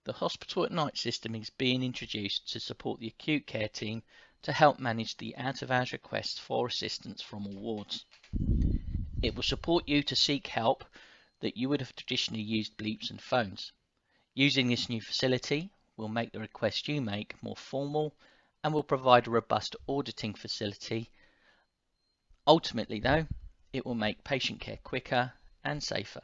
The Hospital at Night system is being introduced to support the acute care team to help manage the out-of-hours requests for assistance from all wards. It will support you to seek help that you would have traditionally used bleeps and phones. Using this new facility will make the request you make more formal and will provide a robust auditing facility. Ultimately, though, it will make patient care quicker and safer.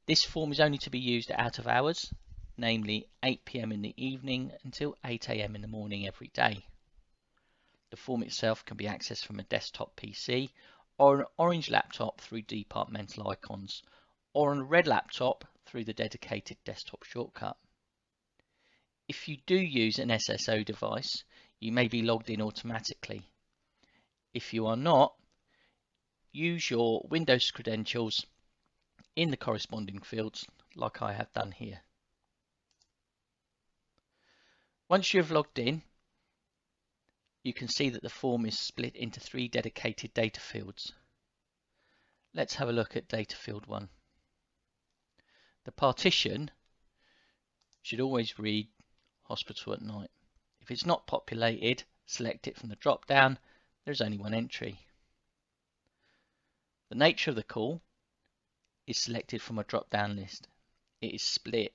This form is only to be used out of hours, namely 8 PM in the evening until 8 AM in the morning every day. The form itself can be accessed from a desktop PC or an orange laptop through departmental icons, or on a red laptop through the dedicated desktop shortcut. If you do use an SSO device, you may be logged in automatically. If you are not, use your Windows credentials in the corresponding fields like I have done here. Once you have logged in, you can see that the form is split into 3 dedicated data fields. Let's have a look at data field 1. The partition should always read Hospital at Night. If it's not populated, select it from the drop down. There's only one entry. The nature of the call is selected from a drop down list. It is split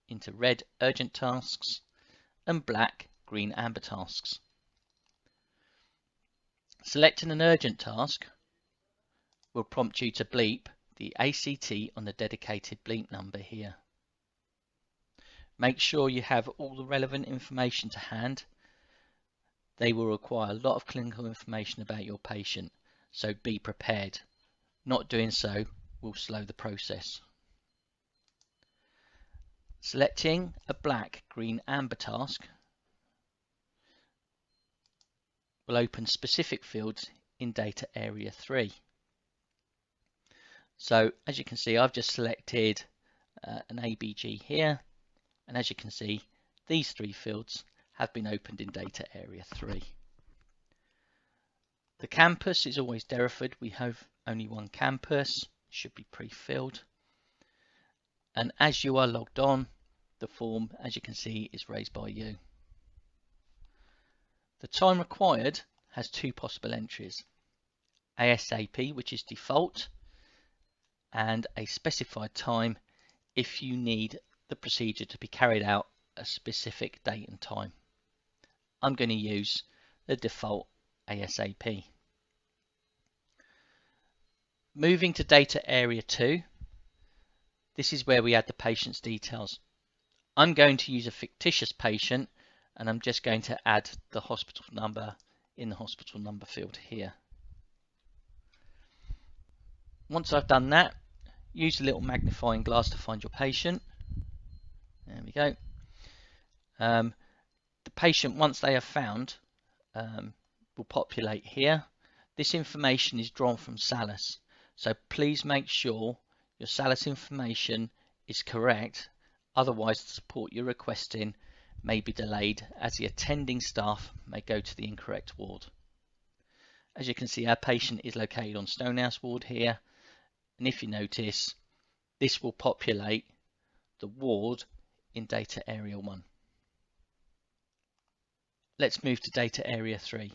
into red urgent tasks and black, green, amber tasks. Selecting an urgent task will prompt you to bleep the ACT on the dedicated bleep number here. Make sure you have all the relevant information to hand. They will require a lot of clinical information about your patient, so be prepared. Not doing so will slow the process. Selecting a black, green, amber task will open specific fields in data area 3. So as you can see, I've just selected an ABG here, and as you can see, these 3 fields have been opened in data area 3. The campus is always Derriford. We have only one campus, it should be pre-filled. And as you are logged on, the form, as you can see, is raised by you. The time required has 2 possible entries: ASAP, which is default, and a specified time if you need the procedure to be carried out a specific date and time. I'm going to use the default ASAP. Moving to data area 2, this is where we add the patient's details. I'm going to use a fictitious patient, and I'm just going to add the hospital number in the hospital number field here. Once I've done that, use the little magnifying glass to find your patient. There we go. The patient, once they are found, will populate here. This information is drawn from SALAS, so please make sure your SALAS information is correct, otherwise the support you're requesting may be delayed as the attending staff may go to the incorrect ward. As you can see, our patient is located on Stonehouse ward here, and if you notice, this will populate the ward in data area 1. Let's move to data area 3.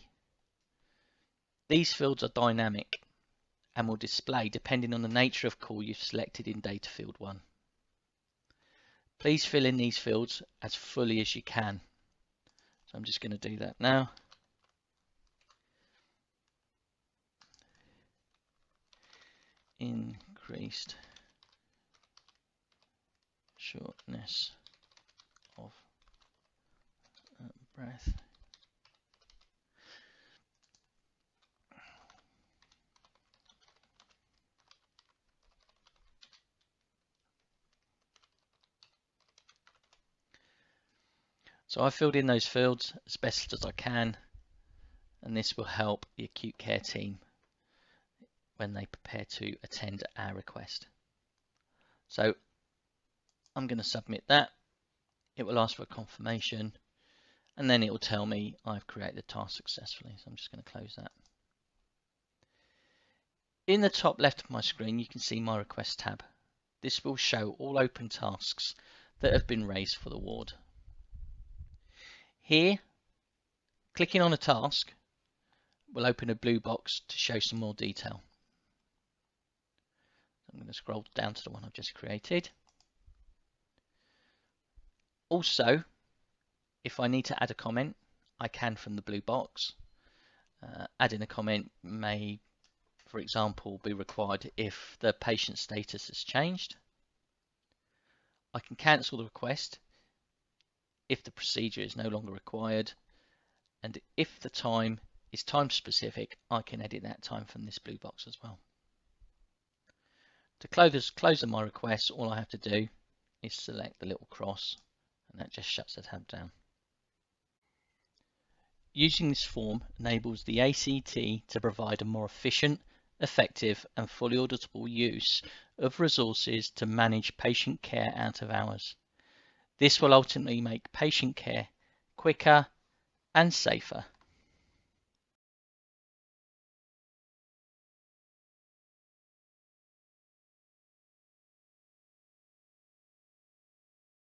These fields are dynamic and will display depending on the nature of call you've selected in data field 1. Please fill in these fields as fully as you can. So I'm just going to do that now. Increased shortness of breath. So I filled in those fields as best as I can, and this will help the acute care team when they prepare to attend our request. So I'm going to submit that. It will ask for a confirmation, and then it will tell me I've created the task successfully. So I'm just going to close that. In the top left of my screen, you can see my request tab. This will show all open tasks that have been raised for the ward. Here, clicking on a task will open a blue box to show some more detail. I'm going to scroll down to the one I've just created. Also, if I need to add a comment, I can from the blue box. Adding a comment may, for example, be required if the patient status has changed. I can cancel the request if the procedure is no longer required, and if the time is time specific, I can edit that time from this blue box as well. To close my request, all I have to do is select the little cross, and that just shuts the tab down. Using this form enables the ACT to provide a more efficient, effective and fully auditable use of resources to manage patient care out of hours. This will ultimately make patient care quicker and safer.